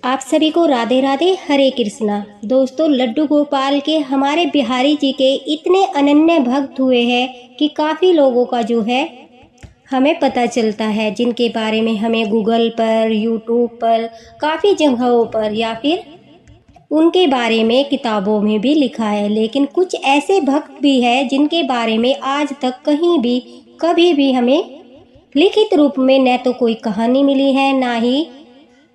आप सभी को राधे राधे, हरे कृष्णा। दोस्तों, लड्डू गोपाल के हमारे बिहारी जी के इतने अनन्य भक्त हुए हैं कि काफ़ी लोगों का जो है हमें पता चलता है, जिनके बारे में हमें गूगल पर, यूट्यूब पर, काफ़ी जगहों पर या फिर उनके बारे में किताबों में भी लिखा है। लेकिन कुछ ऐसे भक्त भी हैं जिनके बारे में आज तक कहीं भी कभी भी हमें लिखित रूप में न तो कोई कहानी मिली है, ना ही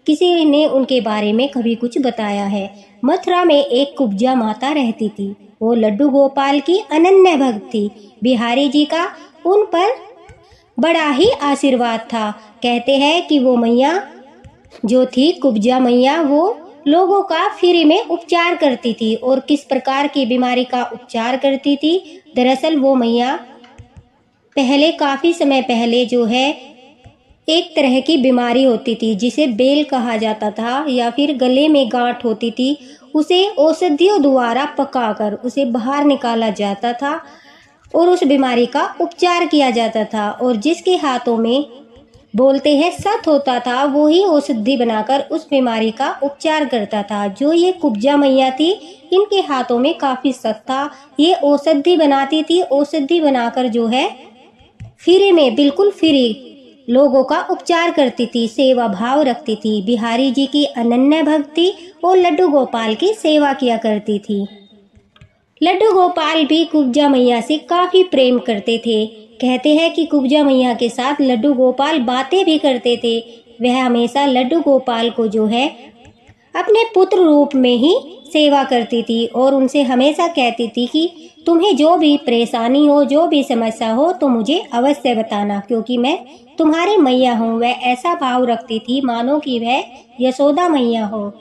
किसी ने उनके बारे में कभी कुछ बताया है। मथुरा में एक कुब्जा माता रहती थी। वो लड्डू गोपाल की अनन्य भक्त थी। बिहारी जी का उन पर बड़ा ही आशीर्वाद था। कहते हैं कि वो मैया जो थी, कुब्जा मैया, वो लोगों का फ्री में उपचार करती थी। और किस प्रकार की बीमारी का उपचार करती थी? दरअसल वो मैया पहले, काफ़ी समय पहले जो है, एक तरह की बीमारी होती थी जिसे बेल कहा जाता था, या फिर गले में गांठ होती थी। उसे औषधियों द्वारा पकाकर उसे बाहर निकाला जाता था और उस बीमारी का उपचार किया जाता था। और जिसके हाथों में बोलते हैं सत होता था, वो ही औषधि बनाकर उस बीमारी का उपचार करता था। जो ये कुब्जा मैया थी, इनके हाथों में काफ़ी सत था। ये औषधि बनाती थी। औषधि बनाकर जो है फ्री में, बिल्कुल फ्री लोगों का उपचार करती थी, सेवा भाव रखती थी। बिहारी जी की अनन्य भक्ति और लड्डू गोपाल की सेवा किया करती थी। लड्डू गोपाल भी कुब्जा मैया से काफ़ी प्रेम करते थे। कहते हैं कि कुब्जा मैया के साथ लड्डू गोपाल बातें भी करते थे। वह हमेशा लड्डू गोपाल को जो है अपने पुत्र रूप में ही सेवा करती थी और उनसे हमेशा कहती थी कि तुम्हें जो भी परेशानी हो, जो भी समस्या हो, तो मुझे अवश्य बताना, क्योंकि मैं तुम्हारी मैया हूँ। वह ऐसा भाव रखती थी मानो कि वह यशोदा मैया हो।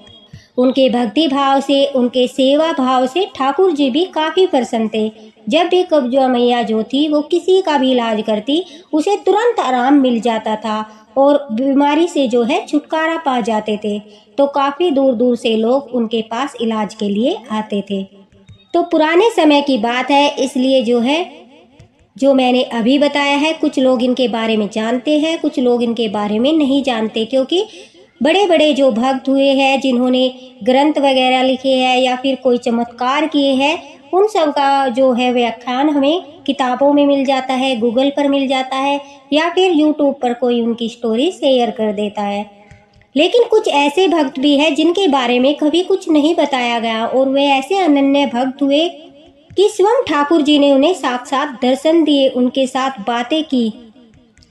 उनके भक्ति भाव से, उनके सेवा भाव से ठाकुर जी भी काफ़ी प्रसन्न थे। जब भी कुब्जा मैया जो थी वो किसी का भी इलाज करती, उसे तुरंत आराम मिल जाता था और बीमारी से जो है छुटकारा पा जाते थे। तो काफ़ी दूर दूर से लोग उनके पास इलाज के लिए आते थे। तो पुराने समय की बात है, इसलिए जो है, जो मैंने अभी बताया है, कुछ लोग इनके बारे में जानते हैं, कुछ लोग इनके बारे में नहीं जानते। क्योंकि बड़े बड़े जो भक्त हुए हैं, जिन्होंने ग्रंथ वगैरह लिखे हैं या फिर कोई चमत्कार किए हैं, उन सब का जो है व्याख्यान हमें किताबों में मिल जाता है, गूगल पर मिल जाता है, या फिर यूट्यूब पर कोई उनकी स्टोरी शेयर कर देता है। लेकिन कुछ ऐसे भक्त भी हैं जिनके बारे में कभी कुछ नहीं बताया गया, और वे ऐसे अनन्य भक्त हुए कि स्वयं ठाकुर जी ने उन्हें साक्षात दर्शन दिए, उनके साथ बातें की।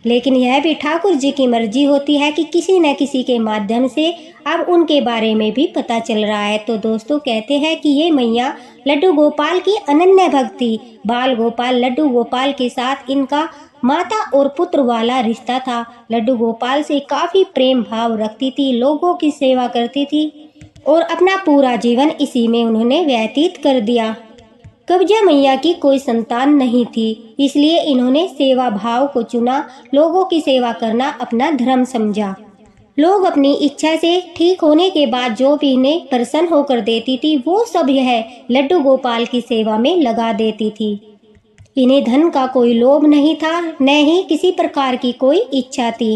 लेकिन यह भी ठाकुर जी की मर्जी होती है कि किसी न किसी के माध्यम से अब उनके बारे में भी पता चल रहा है। तो दोस्तों, कहते हैं कि ये मैया लड्डू गोपाल की अनन्य भक्ति, बाल गोपाल लड्डू गोपाल के साथ इनका माता और पुत्र वाला रिश्ता था। लड्डू गोपाल से काफ़ी प्रेम भाव रखती थी, लोगों की सेवा करती थी और अपना पूरा जीवन इसी में उन्होंने व्यतीत कर दिया। कुब्जा मैया की कोई संतान नहीं थी, इसलिए इन्होंने सेवा भाव को चुना। लोगों की सेवा करना अपना धर्म समझा। लोग अपनी इच्छा से ठीक होने के बाद जो भी इन्हें प्रसन्न होकर देती थी, वो सब यह लड्डू गोपाल की सेवा में लगा देती थी। इन्हें धन का कोई लोभ नहीं था, न ही किसी प्रकार की कोई इच्छा थी।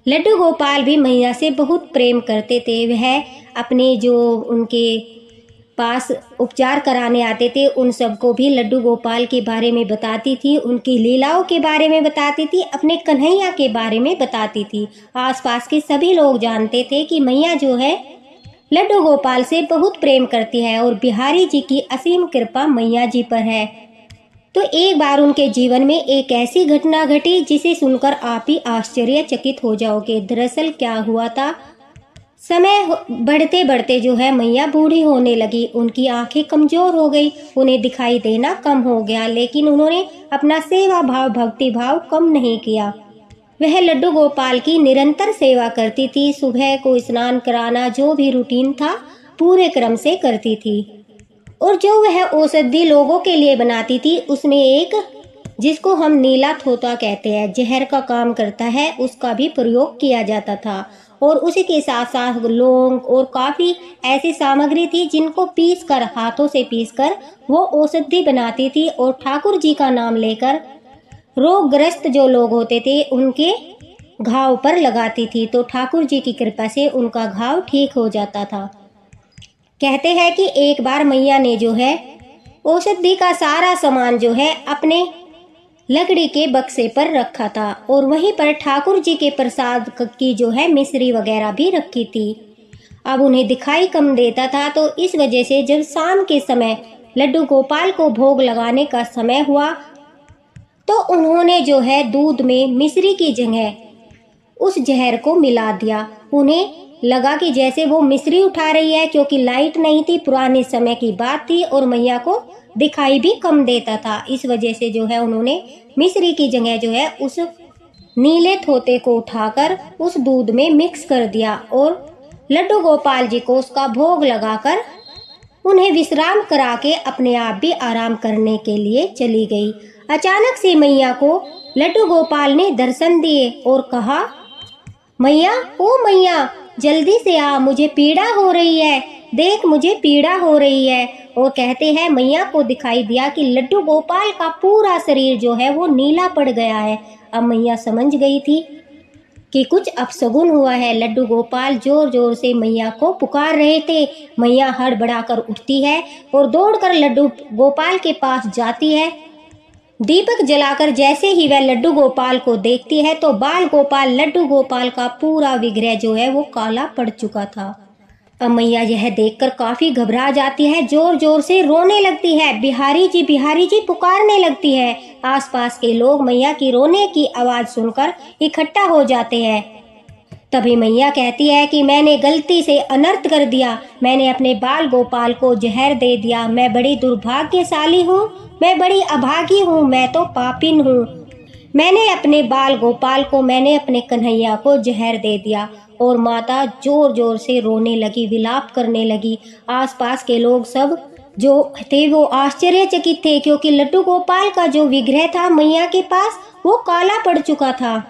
लड्डू गोपाल भी मैया से बहुत प्रेम करते थे। वह अपने जो उनके पास उपचार कराने आते थे, उन सबको भी लड्डू गोपाल के बारे में बताती थी, उनकी लीलाओं के बारे में बताती थी, अपने कन्हैया के बारे में बताती थी। आसपास के सभी लोग जानते थे कि मैया जो है लड्डू गोपाल से बहुत प्रेम करती है और बिहारी जी की असीम कृपा मैया जी पर है। तो एक बार उनके जीवन में एक ऐसी घटना घटी जिसे सुनकर आप ही आश्चर्यचकित हो जाओगे। दरअसल क्या हुआ था, समय बढ़ते बढ़ते जो है मैया बूढ़ी होने लगी, उनकी आंखें कमजोर हो गई, उन्हें दिखाई देना कम हो गया। लेकिन उन्होंने अपना सेवा भाव, भक्ति भाव कम नहीं किया। वह लड्डू गोपाल की निरंतर सेवा करती थी। सुबह को स्नान कराना, जो भी रूटीन था, पूरे क्रम से करती थी। और जो वह औषधि लोगों के लिए बनाती थी, उसमें एक, जिसको हम नीला थोता कहते हैं, जहर का काम करता है, उसका भी प्रयोग किया जाता था। और उसी के साथ साथ लौंग और काफ़ी ऐसी सामग्री थी जिनको पीसकर, हाथों से पीसकर वो औषधि बनाती थी। और ठाकुर जी का नाम लेकर रोगग्रस्त जो लोग होते थे, उनके घाव पर लगाती थी तो ठाकुर जी की कृपा से उनका घाव ठीक हो जाता था। कहते हैं कि एक बार मैया ने जो है औषधि का सारा सामान जो है अपने लकड़ी के बक्से पर रखा था और वहीं पर ठाकुर जी के प्रसाद की जो है मिश्री वगैरह भी रखी थी। अब उन्हें दिखाई कम देता था तो इस वजह से जब शाम के समय लड्डू गोपाल को भोग लगाने का समय हुआ तो उन्होंने जो है दूध में मिश्री की जगह उस जहर को मिला दिया। उन्हें लगा कि जैसे वो मिश्री उठा रही है, क्योंकि लाइट नहीं थी, पुराने समय की बात थी और मैया को दिखाई भी कम देता था। इस वजह से जो है उन्होंने मिश्री की जगह जो है उस नीले थोते को उठाकर उस दूध में मिक्स कर दिया और लड्डू गोपाल जी को उसका भोग लगाकर उन्हें विश्राम करा के अपने आप भी आराम करने के लिए चली गई। अचानक से मैया को लड्डू गोपाल ने दर्शन दिए और कहा, मैया, ओ मैया, जल्दी से आ, मुझे पीड़ा हो रही है, देख मुझे पीड़ा हो रही है। और कहते हैं मैया को दिखाई दिया कि लड्डू गोपाल का पूरा शरीर जो है वो नीला पड़ गया है। अब मैया समझ गई थी कि कुछ अपशगुन हुआ है। लड्डू गोपाल जोर जोर से मैया को पुकार रहे थे। मैया हड़बड़ाकर उठती है और दौड़कर लड्डू गोपाल के पास जाती है। दीपक जलाकर जैसे ही वह लड्डू गोपाल को देखती है तो बाल गोपाल लड्डू गोपाल का पूरा विग्रह जो है वो काला पड़ चुका था। अब मैया यह देखकर काफी घबरा जाती है, जोर जोर से रोने लगती है, बिहारी जी पुकारने लगती है। आसपास के लोग मैया की रोने की आवाज सुनकर इकट्ठा हो जाते हैं। तभी मैया कहती है कि मैंने गलती से अनर्थ कर दिया, मैंने अपने बाल गोपाल को जहर दे दिया, मैं बड़ी दुर्भाग्यशाली हूँ, मैं बड़ी अभागी हूँ, मैं तो पापिन हूँ। मैंने अपने बाल गोपाल को, मैंने अपने कन्हैया को जहर दे दिया। और माता जोर जोर से रोने लगी, विलाप करने लगी। आसपास के लोग सब जो थे वो आश्चर्यचकित थे, क्योंकि लड्डू गोपाल का जो विग्रह था मैया के पास वो काला पड़ चुका था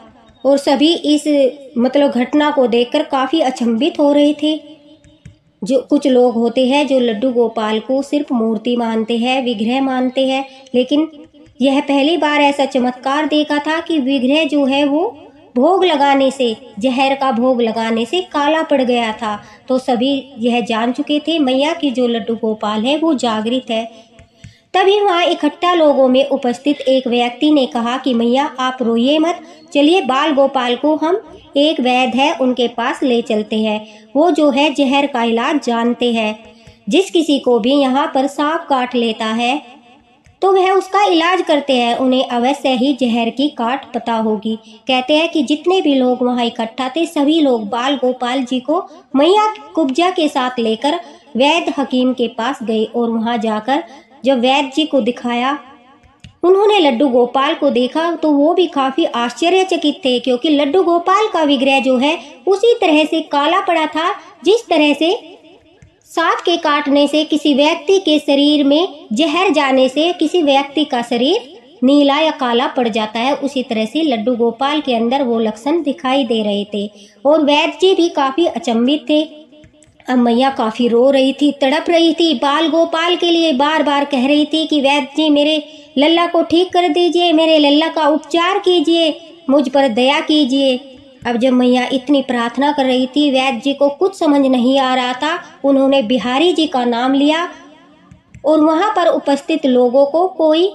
और सभी इस घटना को देखकर काफी अचंभित हो रहे थे। जो कुछ लोग होते हैं जो लड्डू गोपाल को सिर्फ मूर्ति मानते हैं, विग्रह मानते हैं, लेकिन यह पहली बार ऐसा चमत्कार देखा था कि विग्रह जो है वो भोग लगाने से, जहर का भोग लगाने से काला पड़ गया था। तो सभी यह जान चुके थे मैया की जो लड्डू गोपाल है वो जागृत है। तभी वहाँ इकट्ठा लोगों में उपस्थित एक व्यक्ति ने कहा कि मैया आप रोइए मत, चलिए बाल गोपाल को हम एक वैद्य है उनके पास ले चलते हैं, वो जो है जहर का इलाज जानते हैं। जिस किसी को भी यहाँ पर सांप काट लेता है तो वह उसका इलाज करते हैं, उन्हें अवश्य ही जहर की काट पता होगी। कहते हैं कि जितने भी लोग वहाँ इकट्ठा थे सभी लोग बाल गोपाल जी को मैया कुब्जा के साथ लेकर वैद्य हकीम के पास गए और वहाँ जाकर जब वैद्य जी को दिखाया, उन्होंने लड्डू गोपाल को देखा तो वो भी काफी आश्चर्यचकित थे, क्योंकि लड्डू गोपाल का विग्रह जो है उसी तरह से काला पड़ा था जिस तरह से सांप के काटने से किसी व्यक्ति के शरीर में जहर जाने से किसी व्यक्ति का शरीर नीला या काला पड़ जाता है, उसी तरह से लड्डू गोपाल के अंदर वो लक्षण दिखाई दे रहे थे। और वैद्य जी भी काफी अचंभित थे। अब मैया काफी रो रही थी, तड़प रही थी, बाल गोपाल के लिए बार बार कह रही थी कि वैद्य जी मेरे लल्ला को ठीक कर दीजिए, मेरे लल्ला का उपचार कीजिए, मुझ पर दया कीजिए। अब जब मैया इतनी प्रार्थना कर रही थी, वैद्य जी को कुछ समझ नहीं आ रहा था। उन्होंने बिहारी जी का नाम लिया और वहां पर उपस्थित लोगों को कोई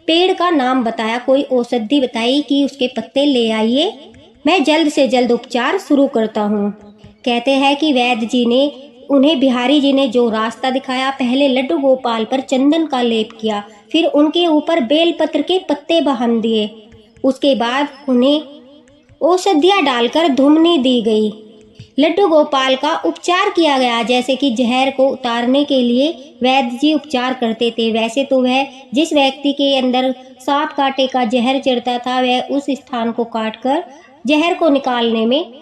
पेड़ का नाम बताया, कोई औषधि बताई कि उसके पत्ते ले आइए, मैं जल्द से जल्द उपचार शुरू करता हूँ। कहते हैं कि वैद्य जी ने उन्हें, बिहारी जी ने जो रास्ता दिखाया, पहले लड्डू गोपाल पर चंदन का लेप किया, फिर उनके ऊपर बेलपत्र के पत्ते बांध दिए, उसके बाद उन्हें औषधियाँ डालकर धुमनी दी गई। लड्डू गोपाल का उपचार किया गया, जैसे कि जहर को उतारने के लिए वैद्य जी उपचार करते थे। वैसे तो वह जिस व्यक्ति के अंदर सांप काटे का जहर चढ़ता था वह उस स्थान को काटकर जहर को निकालने में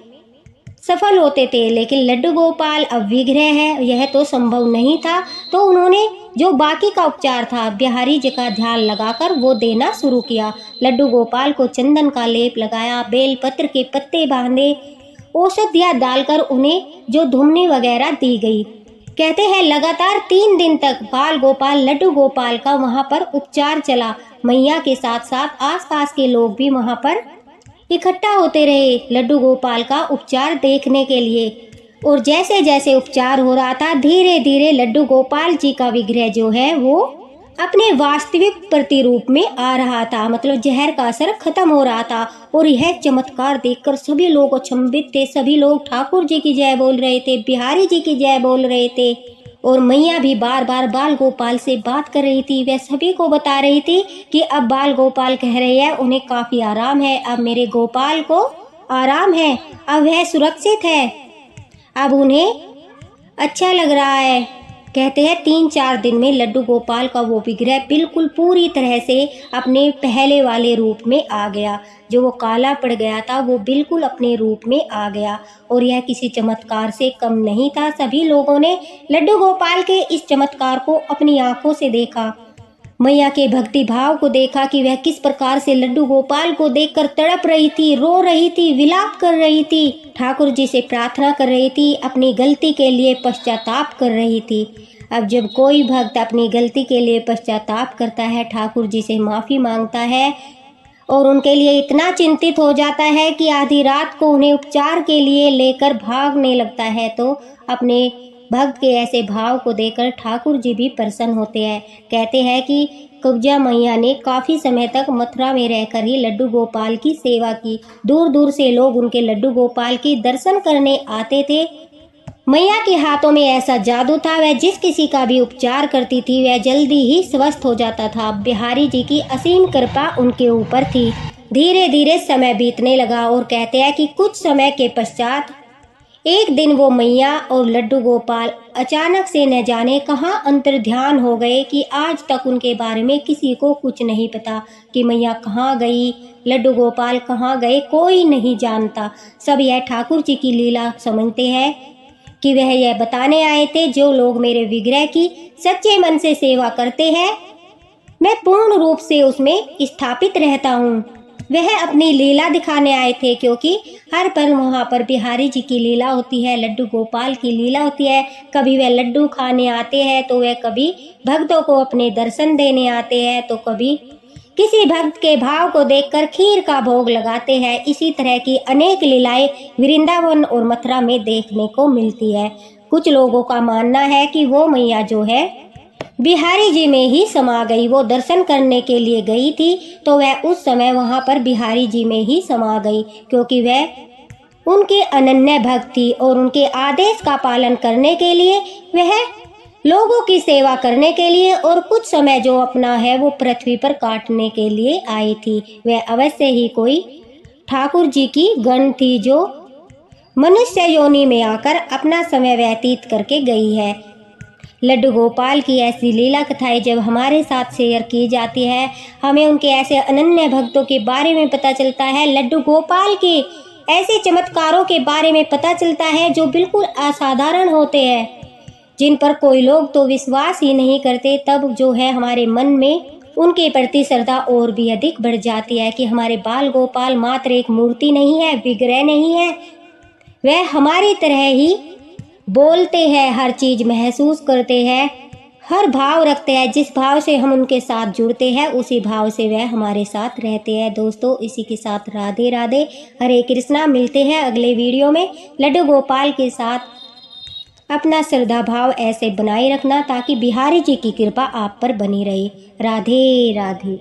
सफल होते थे, लेकिन लड्डू गोपाल अब विग्रह है, यह तो संभव नहीं था। तो उन्होंने जो बाकी का उपचार था बिहारी जी का ध्यान लगाकर वो देना शुरू किया। लड्डू गोपाल को चंदन का लेप लगाया, बेलपत्र के पत्ते बांधे, औषधियाँ डालकर उन्हें जो धुमनी वगैरह दी गई। कहते हैं लगातार 3 दिन तक बाल गोपाल लड्डू गोपाल का वहाँ पर उपचार चला। मैया के साथ साथ आसपास के लोग भी वहाँ पर इकट्ठा होते रहे लड्डू गोपाल का उपचार देखने के लिए। और जैसे जैसे उपचार हो रहा था, धीरे धीरे लड्डू गोपाल जी का विग्रह जो है वो अपने वास्तविक प्रतिरूप में आ रहा था, मतलब जहर का असर खत्म हो रहा था। और यह चमत्कार देखकर सभी लोग अचंभित थे। सभी लोग ठाकुर जी की जय बोल रहे थे, बिहारी जी की जय बोल रहे थे। और मैया भी बार बार बाल गोपाल से बात कर रही थी। वह सभी को बता रही थी कि अब बाल गोपाल कह रहे हैं उन्हें काफी आराम है, अब मेरे गोपाल को आराम है, अब वह सुरक्षित है, अब उन्हें अच्छा लग रहा है। कहते हैं 3-4 दिन में लड्डू गोपाल का वो विग्रह बिल्कुल पूरी तरह से अपने पहले वाले रूप में आ गया। जो वो काला पड़ गया था वो बिल्कुल अपने रूप में आ गया। और यह किसी चमत्कार से कम नहीं था। सभी लोगों ने लड्डू गोपाल के इस चमत्कार को अपनी आंखों से देखा। मैया के भक्ति भाव को देखा कि वह किस प्रकार से लड्डू गोपाल को देखकर तड़प रही थी, रो रही थी, विलाप कर रही थी, ठाकुर जी से प्रार्थना कर रही थी, अपनी गलती के लिए पश्चाताप कर रही थी। अब जब कोई भक्त अपनी गलती के लिए पश्चाताप करता है, ठाकुर जी से माफ़ी मांगता है और उनके लिए इतना चिंतित हो जाता है कि आधी रात को उन्हें उपचार के लिए लेकर भागने लगता है, तो अपने भक्त के ऐसे भाव को देखकर ठाकुर जी भी प्रसन्न होते हैं। कहते हैं कि कुब्जा मैया ने काफ़ी समय तक मथुरा में रहकर ही लड्डू गोपाल की सेवा की। दूर दूर से लोग उनके लड्डू गोपाल की दर्शन करने आते थे। मैया के हाथों में ऐसा जादू था, वह जिस किसी का भी उपचार करती थी वह जल्दी ही स्वस्थ हो जाता था। बिहारी जी की असीम कृपा उनके ऊपर थी। धीरे धीरे समय बीतने लगा और कहते हैं कि कुछ समय के पश्चात एक दिन वो मैया और लड्डू गोपाल अचानक से न जाने कहाँ अंतर्ध्यान हो गए कि आज तक उनके बारे में किसी को कुछ नहीं पता कि मैया कहाँ गई, लड्डू गोपाल कहाँ गए, कोई नहीं जानता। सब यह ठाकुर जी की लीला समझते हैं कि वह यह बताने आए थे, जो लोग मेरे विग्रह की सच्चे मन से सेवा करते हैं मैं पूर्ण रूप से उसमें स्थापित रहता हूँ। वह अपनी लीला दिखाने आए थे, क्योंकि हर पल वहाँ पर बिहारी जी की लीला होती है, लड्डू गोपाल की लीला होती है। कभी वह लड्डू खाने आते हैं तो वह कभी भक्तों को अपने दर्शन देने आते हैं, तो कभी किसी भक्त के भाव को देखकर खीर का भोग लगाते हैं। इसी तरह की अनेक लीलाएं वृंदावन और मथुरा में देखने को मिलती है। कुछ लोगों का मानना है कि वो मैया जो है बिहारी जी में ही समा गई। वो दर्शन करने के लिए गई थी तो वह उस समय वहां पर बिहारी जी में ही समा गई, क्योंकि वह उनके अनन्य भक्त थी और उनके आदेश का पालन करने के लिए, वह लोगों की सेवा करने के लिए और कुछ समय जो अपना है वो पृथ्वी पर काटने के लिए आई थी। वह अवश्य ही कोई ठाकुर जी की गण थी जो मनुष्य योनि में आकर अपना समय व्यतीत करके गई है। लड्डू गोपाल की ऐसी लीला कथाएं जब हमारे साथ शेयर की जाती है, हमें उनके ऐसे अनन्य भक्तों के बारे में पता चलता है, लड्डू गोपाल के ऐसे चमत्कारों के बारे में पता चलता है जो बिल्कुल असाधारण होते हैं, जिन पर कोई लोग तो विश्वास ही नहीं करते। तब जो है हमारे मन में उनके प्रति श्रद्धा और भी अधिक बढ़ जाती है कि हमारे बाल गोपाल मात्र एक मूर्ति नहीं है, विग्रह नहीं है, वह हमारी तरह ही बोलते हैं, हर चीज महसूस करते हैं, हर भाव रखते हैं। जिस भाव से हम उनके साथ जुड़ते हैं उसी भाव से वह हमारे साथ रहते हैं। दोस्तों, इसी के साथ राधे राधे, हरे कृष्णा। मिलते हैं अगले वीडियो में। लड्डू गोपाल के साथ अपना श्रद्धा भाव ऐसे बनाए रखना ताकि बिहारी जी की कृपा आप पर बनी रहे। राधे राधे।